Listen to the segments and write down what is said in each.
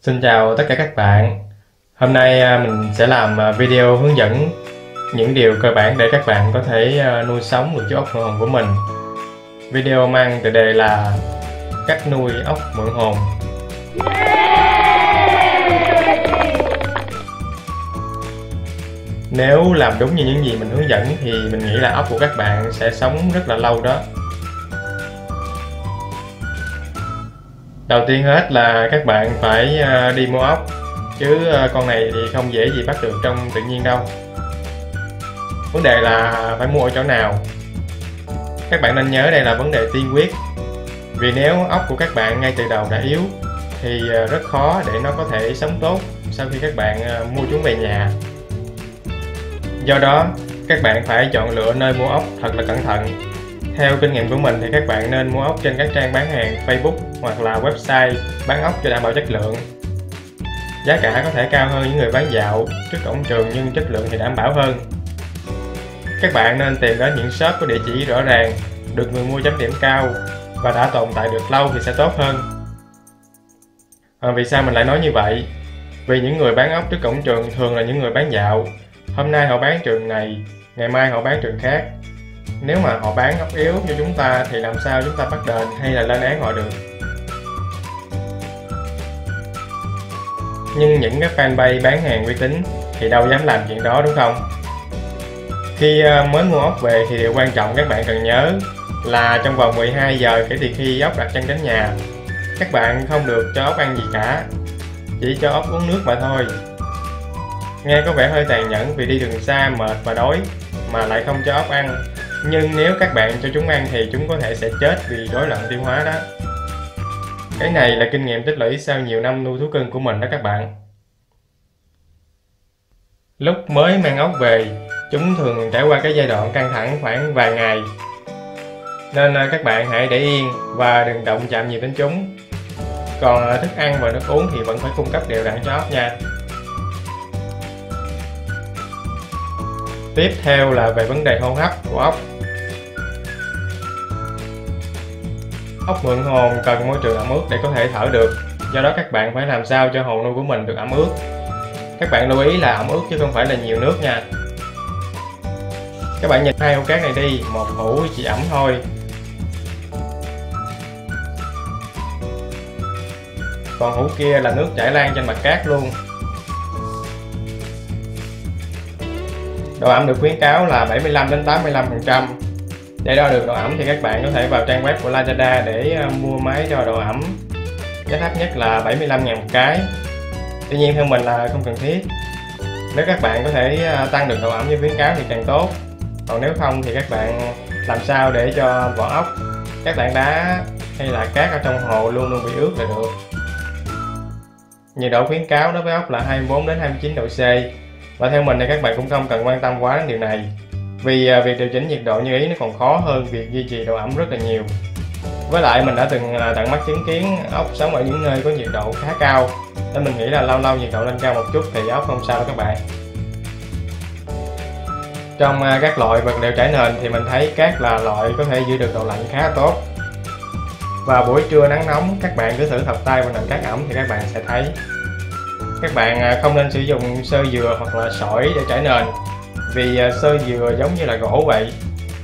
Xin chào tất cả các bạn. Hôm nay mình sẽ làm video hướng dẫn những điều cơ bản để các bạn có thể nuôi sống được chú ốc mượn hồn của mình. Video mang tựa đề là cách nuôi ốc mượn hồn. Nếu làm đúng như những gì mình hướng dẫn thì mình nghĩ là ốc của các bạn sẽ sống rất là lâu đó. Đầu tiên hết là các bạn phải đi mua ốc, chứ con này thì không dễ gì bắt được trong tự nhiên đâu. Vấn đề là phải mua ở chỗ nào. Các bạn nên nhớ đây là vấn đề tiên quyết. Vì nếu ốc của các bạn ngay từ đầu đã yếu thì rất khó để nó có thể sống tốt sau khi các bạn mua chúng về nhà. Do đó các bạn phải chọn lựa nơi mua ốc thật là cẩn thận. Theo kinh nghiệm của mình thì các bạn nên mua ốc trên các trang bán hàng Facebook hoặc là website bán ốc cho đảm bảo chất lượng. Giá cả có thể cao hơn những người bán dạo trước cổng trường nhưng chất lượng thì đảm bảo hơn. Các bạn nên tìm đến những shop có địa chỉ rõ ràng, được người mua chấm điểm cao và đã tồn tại được lâu thì sẽ tốt hơn. Vì sao mình lại nói như vậy? Vì những người bán ốc trước cổng trường thường là những người bán dạo. Hôm nay họ bán trường này, ngày mai họ bán trường khác. Nếu mà họ bán ốc yếu cho chúng ta thì làm sao chúng ta bắt đền hay là lên án họ được? Nhưng những cái fanpage bán hàng uy tín thì đâu dám làm chuyện đó, đúng không? Khi mới mua ốc về thì điều quan trọng các bạn cần nhớ là trong vòng 12 giờ kể từ khi ốc đặt chân đến nhà, các bạn không được cho ốc ăn gì cả, chỉ cho ốc uống nước mà thôi. Nghe có vẻ hơi tàn nhẫn vì đi đường xa mệt và đói mà lại không cho ốc ăn, nhưng nếu các bạn cho chúng ăn thì chúng có thể sẽ chết vì rối loạn tiêu hóa đó. Cái này là kinh nghiệm tích lũy sau nhiều năm nuôi thú cưng của mình đó các bạn. Lúc mới mang ốc về, chúng thường trải qua cái giai đoạn căng thẳng khoảng vài ngày, nên các bạn hãy để yên và đừng động chạm nhiều đến chúng. Còn thức ăn và nước uống thì vẫn phải cung cấp đều đặn cho ốc nha. Tiếp theo là về vấn đề hô hấp của ốc. Ốc mượn hồn cần môi trường ẩm ướt để có thể thở được, do đó các bạn phải làm sao cho hồ nuôi của mình được ẩm ướt. Các bạn lưu ý là ẩm ướt chứ không phải là nhiều nước nha. Các bạn nhìn hai hũ cát này đi, một hũ chỉ ẩm thôi, còn hũ kia là nước chảy lan trên mặt cát luôn. Độ ẩm được khuyến cáo là 75 đến 85%. Để đo được độ ẩm thì các bạn có thể vào trang web của Lazada để mua máy đo độ ẩm. Giá thấp nhất là 75.000 một cái. Tuy nhiên theo mình là không cần thiết. Nếu các bạn có thể tăng được độ ẩm như khuyến cáo thì càng tốt. Còn nếu không thì các bạn làm sao để cho vỏ ốc, các tảng đá hay là cát ở trong hồ luôn luôn bị ướt là được. Nhiệt độ khuyến cáo đối với ốc là 24 đến 29 độ C. Và theo mình thì các bạn cũng không cần quan tâm quá đến điều này, vì việc điều chỉnh nhiệt độ như ý nó còn khó hơn việc duy trì độ ẩm rất là nhiều. Với lại mình đã từng tận mắt chứng kiến ốc sống ở những nơi có nhiệt độ khá cao, nên mình nghĩ là lâu lâu nhiệt độ lên cao một chút thì ốc không sao đâu các bạn. Trong các loại vật liệu trải nền thì mình thấy cát là loại có thể giữ được độ lạnh khá tốt. Vào buổi trưa nắng nóng, các bạn cứ thử thọc tay vào nền cát ẩm thì các bạn sẽ thấy. Các bạn không nên sử dụng xơ dừa hoặc là sỏi để trải nền, vì xơ dừa giống như là gỗ vậy,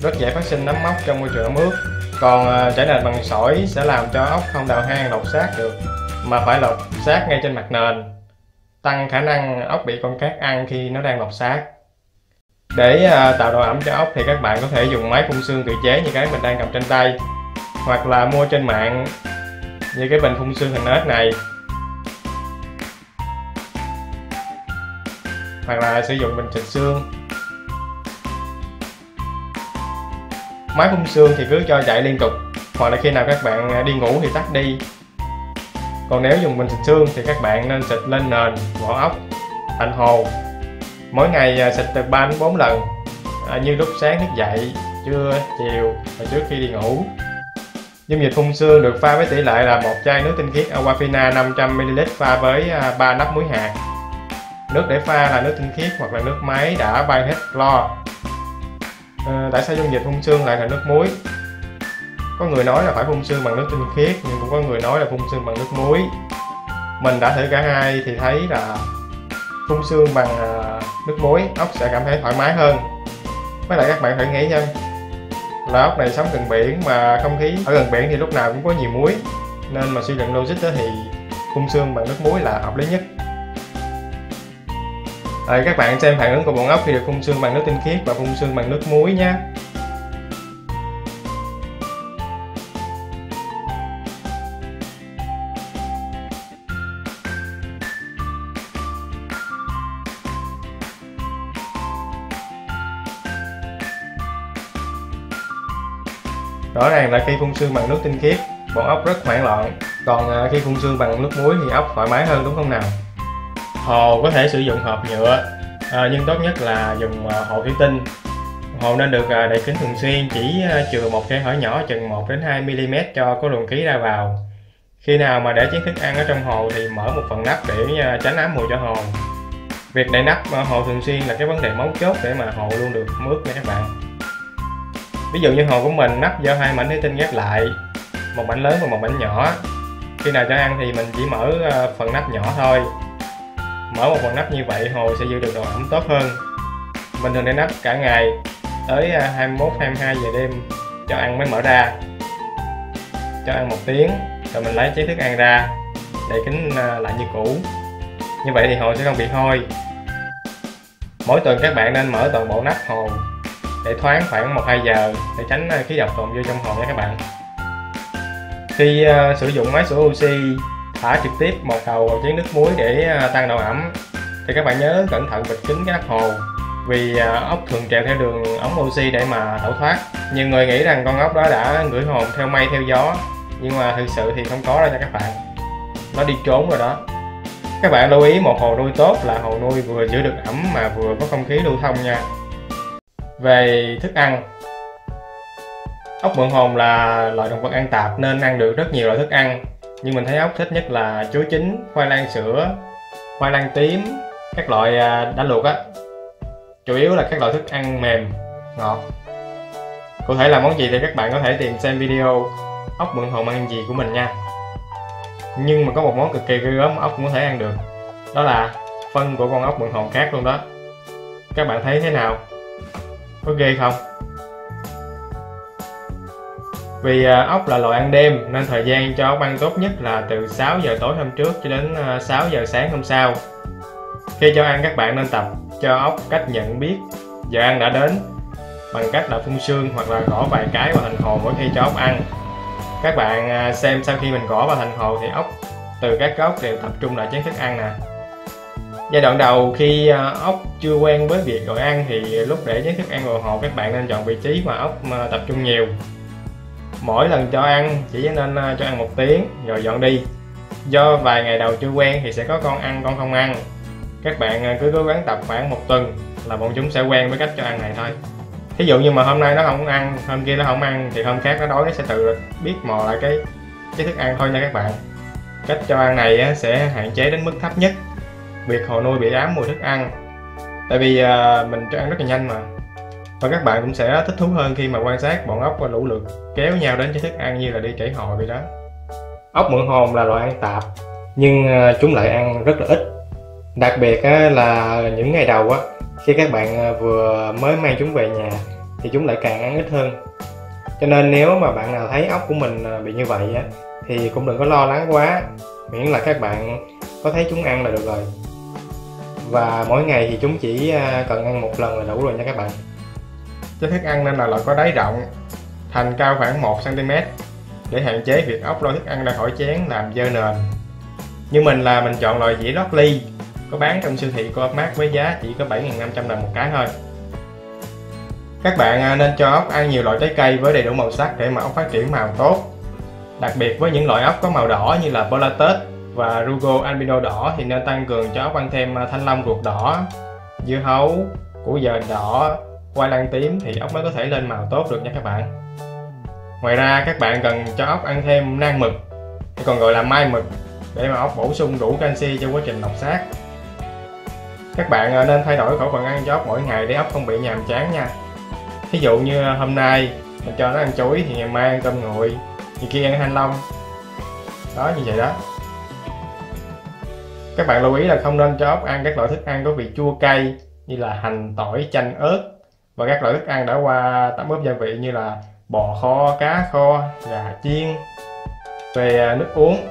rất dễ phát sinh nấm mốc trong môi trường ẩm ướt. Còn trải nền bằng sỏi sẽ làm cho ốc không đào hang lột xác được, mà phải lột xác ngay trên mặt nền, tăng khả năng ốc bị con cát ăn khi nó đang lột xác. Để tạo độ ẩm cho ốc thì các bạn có thể dùng máy phun sương tự chế như cái mình đang cầm trên tay, hoặc là mua trên mạng như cái bình phun sương hình nết này, hoặc là sử dụng bình xịt sương. Máy phun sương thì cứ cho chạy liên tục, hoặc là khi nào các bạn đi ngủ thì tắt đi. Còn nếu dùng bình xịt sương thì các bạn nên xịt lên nền, vỏ ốc, thành hồ. Mỗi ngày xịt từ 3 đến 4 lần, như lúc sáng thức dậy, trưa, chiều và trước khi đi ngủ. Dung dịch phun sương được pha với tỷ lệ là một chai nước tinh khiết Aquafina 500ml pha với 3 nắp muối hạt. Nước để pha là nước tinh khiết hoặc là nước máy đã bay hết clo. Tại sao dung dịch phun sương lại là nước muối? Có người nói là phải phun sương bằng nước tinh khiết, nhưng cũng có người nói là phun sương bằng nước muối. Mình đã thử cả hai thì thấy là phun sương bằng nước muối ốc sẽ cảm thấy thoải mái hơn. Với lại các bạn thử nghĩ xem, là ốc này sống gần biển mà không khí ở gần biển thì lúc nào cũng có nhiều muối, nên mà suy luận logic đó thì phun sương bằng nước muối là hợp lý nhất. Các bạn xem phản ứng của bọn ốc khi được phun sương bằng nước tinh khiết và phun sương bằng nước muối nhé. Rõ ràng là khi phun sương bằng nước tinh khiết, bọn ốc rất hoảng loạn, còn khi phun sương bằng nước muối thì ốc thoải mái hơn, đúng không nào? Hồ có thể sử dụng hộp nhựa, nhưng tốt nhất là dùng hồ thủy tinh. Hồ nên được đậy kín thường xuyên, chỉ chừa một khe hở nhỏ chừng 1 đến 2 mm cho có luồng khí ra vào. Khi nào mà để chén thức ăn ở trong hồ thì mở một phần nắp để tránh ám mùi cho hồ. Việc đậy nắp hồ thường xuyên là cái vấn đề mấu chốt để mà hồ luôn được ấm ướt nha các bạn. Ví dụ như hồ của mình nắp do 2 mảnh thủy tinh ghép lại, một mảnh lớn và một mảnh nhỏ. Khi nào cho ăn thì mình chỉ mở phần nắp nhỏ thôi. Mở một phần nắp như vậy hồ sẽ giữ được độ ẩm tốt hơn. Mình thường để nắp cả ngày tới 21-22 giờ đêm cho ăn mới mở ra. Cho ăn 1 tiếng rồi mình lấy chén thức ăn ra, đậy kín lại như cũ. Như vậy thì hồ sẽ không bị hôi. Mỗi tuần các bạn nên mở toàn bộ nắp hồ để thoáng khoảng 1-2 giờ để tránh khí độc tồn vô trong hồ nha các bạn. Khi sử dụng máy sủi oxy thả trực tiếp một đầu vào chén nước muối để tăng độ ẩm thì các bạn nhớ cẩn thận bịt kín cái nắp hồ, vì ốc thường trèo theo đường ống oxy để mà tẩu thoát. Nhiều người nghĩ rằng con ốc đó đã ngửi hồn theo mây theo gió, nhưng mà thực sự thì không có đâu nha các bạn, nó đi trốn rồi đó. Các bạn lưu ý, một hồ nuôi tốt là hồ nuôi vừa giữ được ẩm mà vừa có không khí lưu thông nha. Về thức ăn, ốc mượn hồn là loại động vật ăn tạp nên ăn được rất nhiều loại thức ăn, nhưng mình thấy ốc thích nhất là chuối chín, khoai lang sữa, khoai lang tím, các loại đã luộc á. Chủ yếu là các loại thức ăn mềm, ngọt. Cụ thể là món gì thì các bạn có thể tìm xem video ốc mượn hồn ăn gì của mình nha. Nhưng mà có một món cực kỳ ghê gớm ốc cũng có thể ăn được, đó là phân của con ốc mượn hồn khác luôn đó. Các bạn thấy thế nào? Có ghê không? Vì ốc là loài ăn đêm nên thời gian cho ốc ăn tốt nhất là từ 6 giờ tối hôm trước cho đến 6 giờ sáng hôm sau. Khi cho ăn các bạn nên tập cho ốc cách nhận biết giờ ăn đã đến bằng cách là phun sương hoặc là gõ vài cái vào thành hồ mỗi khi cho ốc ăn. Các bạn xem sau khi mình gõ vào thành hồ thì ốc từ các góc đều tập trung lại chén thức ăn nè. Giai đoạn đầu khi ốc chưa quen với việc gọi ăn thì lúc để chén thức ăn vào hồ các bạn nên chọn vị trí mà ốc tập trung nhiều. Mỗi lần cho ăn chỉ nên cho ăn 1 tiếng rồi dọn đi. Do vài ngày đầu chưa quen thì sẽ có con ăn con không ăn. Các bạn cứ cố gắng tập khoảng 1 tuần là bọn chúng sẽ quen với cách cho ăn này thôi. Thí dụ như mà hôm nay nó không ăn, hôm kia nó không ăn thì hôm khác nó đói, nó sẽ tự biết mò lại cái thức ăn thôi nha các bạn. Cách cho ăn này sẽ hạn chế đến mức thấp nhất việc hồ nuôi bị ám mùi thức ăn, tại vì mình cho ăn rất là nhanh mà. Và các bạn cũng sẽ thích thú hơn khi mà quan sát bọn ốc và lũ lượt kéo nhau đến cho thức ăn như là đi trễ hội vậy đó. Ốc mượn hồn là loài ăn tạp nhưng chúng lại ăn rất là ít. Đặc biệt là những ngày đầu khi các bạn vừa mới mang chúng về nhà thì chúng lại càng ăn ít hơn. Cho nên nếu mà bạn nào thấy ốc của mình bị như vậy thì cũng đừng có lo lắng quá, miễn là các bạn có thấy chúng ăn là được rồi. Và mỗi ngày thì chúng chỉ cần ăn 1 lần là đủ rồi nha các bạn. Chén thức ăn nên là loại có đáy rộng, thành cao khoảng 1 cm để hạn chế việc ốc lôi thức ăn ra khỏi chén làm dơ nền. Như mình là mình chọn loại dĩa lót ly có bán trong siêu thị Co.opmart với giá chỉ có 7.500 đồng một cái thôi. Các bạn nên cho ốc ăn nhiều loại trái cây với đầy đủ màu sắc để mà ốc phát triển màu tốt. Đặc biệt với những loại ốc có màu đỏ như là Polatet và Rugo albino đỏ thì nên tăng cường cho ốc ăn thêm thanh long ruột đỏ, dưa hấu, củ dền đỏ, khoai lang tím thì ốc mới có thể lên màu tốt được nha các bạn. Ngoài ra các bạn cần cho ốc ăn thêm nang mực, hay còn gọi là mai mực, để mà ốc bổ sung đủ canxi cho quá trình lọc xác. Các bạn nên thay đổi khẩu phần ăn cho ốc mỗi ngày để ốc không bị nhàm chán nha. Ví dụ như hôm nay mình cho nó ăn chuối thì ngày mai ăn cơm nguội, ngày kia ăn thanh long. Đó, như vậy đó. Các bạn lưu ý là không nên cho ốc ăn các loại thức ăn có vị chua cay như là hành, tỏi, chanh, ớt và các loại thức ăn đã qua tẩm ướp gia vị như là bò kho, cá kho, gà chiên. Về nước uống,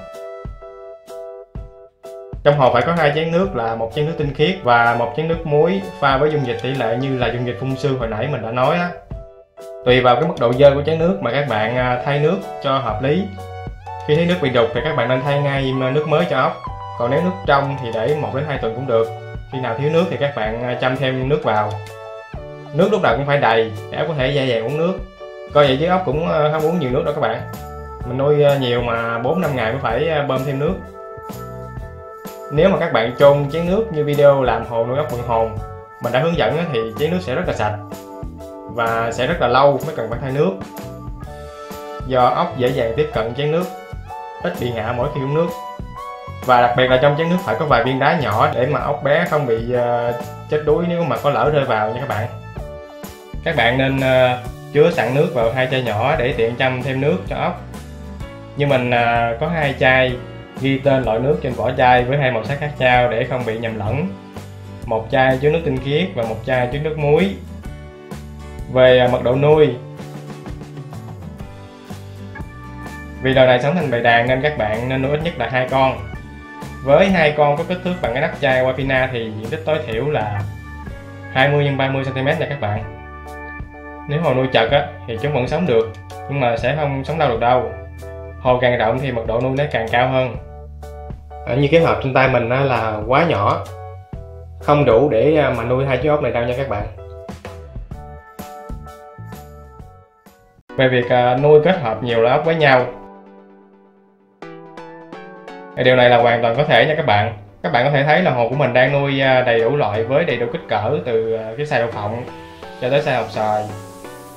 trong hồ phải có 2 chén nước là 1 chén nước tinh khiết và 1 chén nước muối pha với dung dịch tỷ lệ như là dung dịch phun sương hồi nãy mình đã nói á. Tùy vào cái mức độ dơ của chén nước mà các bạn thay nước cho hợp lý. Khi thấy nước bị đục thì các bạn nên thay ngay nước mới cho ốc. Còn nếu nước trong thì để 1 đến 2 tuần cũng được. Khi nào thiếu nước thì các bạn chăm thêm nước vào. Nước lúc nào cũng phải đầy để ốc có thể dễ dàng uống nước. Coi vậy chứ ốc cũng không uống nhiều nước đâu các bạn. Mình nuôi nhiều mà 4-5 ngày mới phải bơm thêm nước. Nếu mà các bạn chôn chén nước như video làm hồ nuôi ốc vượn hồn mình đã hướng dẫn thì chén nước sẽ rất là sạch và sẽ rất là lâu mới cần phải thay nước, do ốc dễ dàng tiếp cận chén nước, ít bị ngã mỗi khi uống nước. Và đặc biệt là trong chén nước phải có vài viên đá nhỏ để mà ốc bé không bị chết đuối nếu mà có lỡ rơi vào nha các bạn. Các bạn nên chứa sẵn nước vào 2 chai nhỏ để tiện chăm thêm nước cho ốc. Như mình có 2 chai ghi tên loại nước trên vỏ chai với 2 màu sắc khác nhau để không bị nhầm lẫn. 1 chai chứa nước tinh khiết và 1 chai chứa nước muối. Về mật độ nuôi, vì loài này sống thành bầy đàn nên các bạn nên nuôi ít nhất là 2 con. Với 2 con có kích thước bằng cái nắp chai Aquafina thì diện tích tối thiểu là 20 x 30 cm nha các bạn. Nếu hồ nuôi chật thì chúng vẫn sống được nhưng mà sẽ không sống lâu được đâu. Hồ càng rộng thì mật độ nuôi nó càng cao hơn. Như cái hộp trên tay mình là quá nhỏ, không đủ để mà nuôi 2 chú ốc này đâu nha các bạn. Về việc nuôi kết hợp nhiều loại ốc với nhau, điều này là hoàn toàn có thể nha các bạn. Các bạn có thể thấy là hồ của mình đang nuôi đầy đủ loại với đầy đủ kích cỡ, từ cái size đậu phộng cho tới size hộp sòi.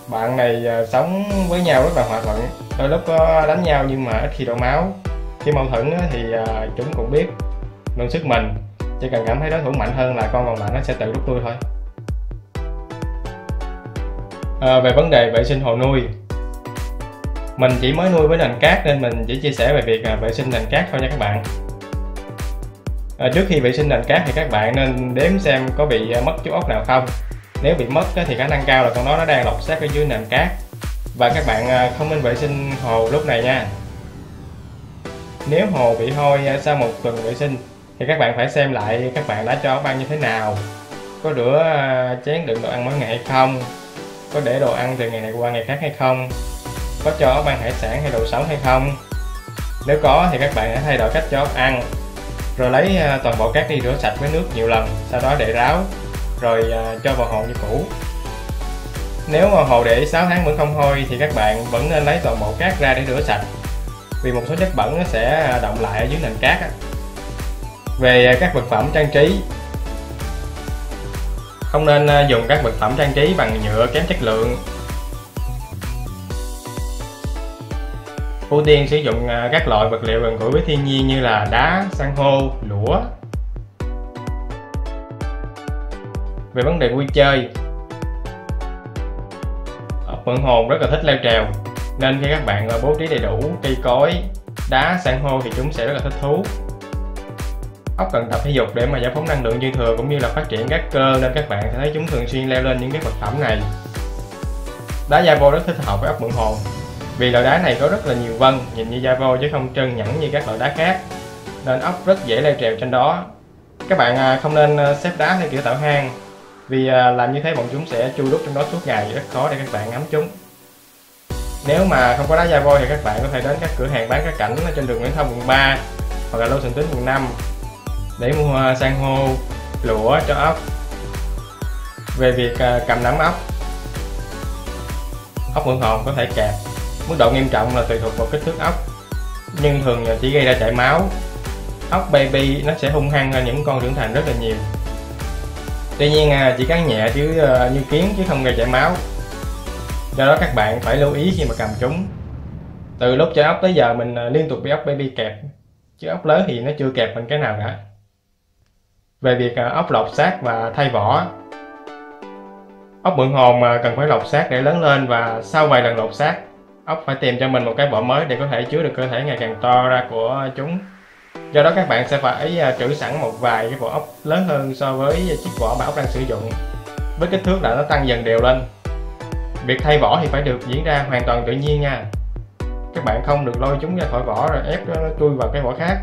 Bạn này sống với nhau rất là hòa thuận, đôi lúc có đánh nhau nhưng mà ít khi đổ máu. Khi mâu thuẫn thì chúng cũng biết nương sức mình, chỉ cần cảm thấy đối thủ mạnh hơn là con còn lại nó sẽ tự rút lui thôi. Về vấn đề vệ sinh hồ nuôi, mình chỉ mới nuôi với nền cát nên mình chỉ chia sẻ về việc vệ sinh nền cát thôi nha các bạn. Trước khi vệ sinh nền cát thì các bạn nên đếm xem có bị mất chú ốc nào không. Nếu bị mất thì khả năng cao là con đó nó đang lọc xác ở dưới nền cát, và các bạn không nên vệ sinh hồ lúc này nha. Nếu hồ bị hôi sau 1 tuần vệ sinh thì các bạn phải xem lại các bạn đã cho ốc ăn như thế nào, có rửa chén đựng đồ ăn mỗi ngày hay không, có để đồ ăn từ ngày này qua ngày khác hay không, có cho ốc ăn hải sản hay đồ sống hay không. Nếu có thì các bạn hãy thay đổi cách cho ốc ăn, rồi lấy toàn bộ cát đi rửa sạch với nước nhiều lần, sau đó để ráo rồi cho vào hồ như cũ. Nếu mà hồ để 6 tháng vẫn không hôi thì các bạn vẫn nên lấy toàn bộ cát ra để rửa sạch, vì một số chất bẩn nó sẽ đọng lại ở dưới nền cát. Về các vật phẩm trang trí, không nên dùng các vật phẩm trang trí bằng nhựa kém chất lượng. Ưu tiên sử dụng các loại vật liệu gần gũi với thiên nhiên như là đá, san hô, lũa. Về vấn đề vui chơi, ốc vượn hồn rất là thích leo trèo, nên khi các bạn bố trí đầy đủ cây cối, đá, san hô thì chúng sẽ rất là thích thú. Ốc cần tập thể dục để mà giải phóng năng lượng dư thừa cũng như là phát triển các cơ, nên các bạn sẽ thấy chúng thường xuyên leo lên những cái vật phẩm này. Đá Javo rất thích hợp với ốc vượn hồn, vì loại đá này có rất là nhiều vân, nhìn như Javo chứ không trơn nhẵn như các loại đá khác, nên ốc rất dễ leo trèo trên đó. Các bạn không nên xếp đá theo kiểu tạo hang, vì làm như thế bọn chúng sẽ chui rút trong đó suốt ngày, rất khó để các bạn ngắm chúng. Nếu mà không có đá Javo thì các bạn có thể đến các cửa hàng bán cá cảnh trên đường Nguyễn Thông quận 3 hoặc là Lô Sình Tính quận 5 để mua san hô, lũa cho ốc. Về việc cầm nắm ốc, ốc vượn hồn có thể kẹp, mức độ nghiêm trọng là tùy thuộc vào kích thước ốc, nhưng thường chỉ gây ra chảy máu. Ốc baby nó sẽ hung hăng hơn những con trưởng thành rất là nhiều. Tuy nhiên chỉ cắn nhẹ chứ như kiến chứ không gây chảy máu. Do đó các bạn phải lưu ý khi mà cầm chúng. Từ lúc chơi ốc tới giờ mình liên tục bị ốc baby kẹp, chứ ốc lớn thì nó chưa kẹp mình cái nào cả. Về việc ốc lột xác và thay vỏ, ốc vượn hồn cần phải lột xác để lớn lên, và sau vài lần lột xác, ốc phải tìm cho mình một cái vỏ mới để có thể chứa được cơ thể ngày càng to ra của chúng. Do đó các bạn sẽ phải trữ sẵn một vài cái vỏ ốc lớn hơn so với chiếc vỏ mà ốc đang sử dụng, với kích thước là nó tăng dần đều lên. Việc thay vỏ thì phải được diễn ra hoàn toàn tự nhiên nha. Các bạn không được lôi chúng ra khỏi vỏ rồi ép nó chui vào cái vỏ khác.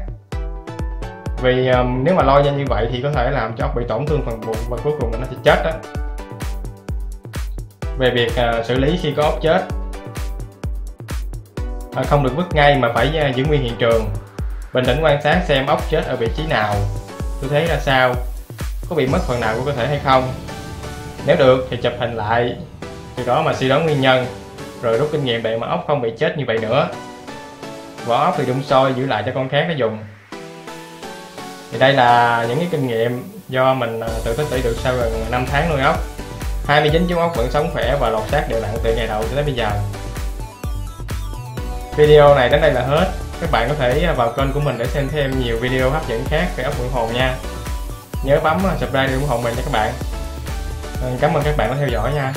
Vì nếu mà lôi ra như vậy thì có thể làm cho ốc bị tổn thương phần bụng và cuối cùng là nó sẽ chết đó. Về việc xử lý khi có ốc chết, không được vứt ngay mà phải giữ nguyên hiện trường. Bình tĩnh quan sát xem ốc chết ở vị trí nào, tư thế ra sao, có bị mất phần nào của cơ thể hay không. Nếu được thì chụp hình lại, từ đó mà suy đoán nguyên nhân, rồi rút kinh nghiệm để mà ốc không bị chết như vậy nữa. Vỏ ốc thì đun sôi giữ lại cho con khác nó dùng. Thì đây là những cái kinh nghiệm do mình tự tích lũy được sau gần 5 tháng nuôi ốc. 29 chú ốc vẫn sống khỏe và lột xác đều đặn từ ngày đầu cho tới bây giờ. Video này đến đây là hết. Các bạn có thể vào kênh của mình để xem thêm nhiều video hấp dẫn khác về ốc Phượng Hồn nha. Nhớ bấm subscribe để ủng hộ mình nha các bạn. Cảm ơn các bạn đã theo dõi nha.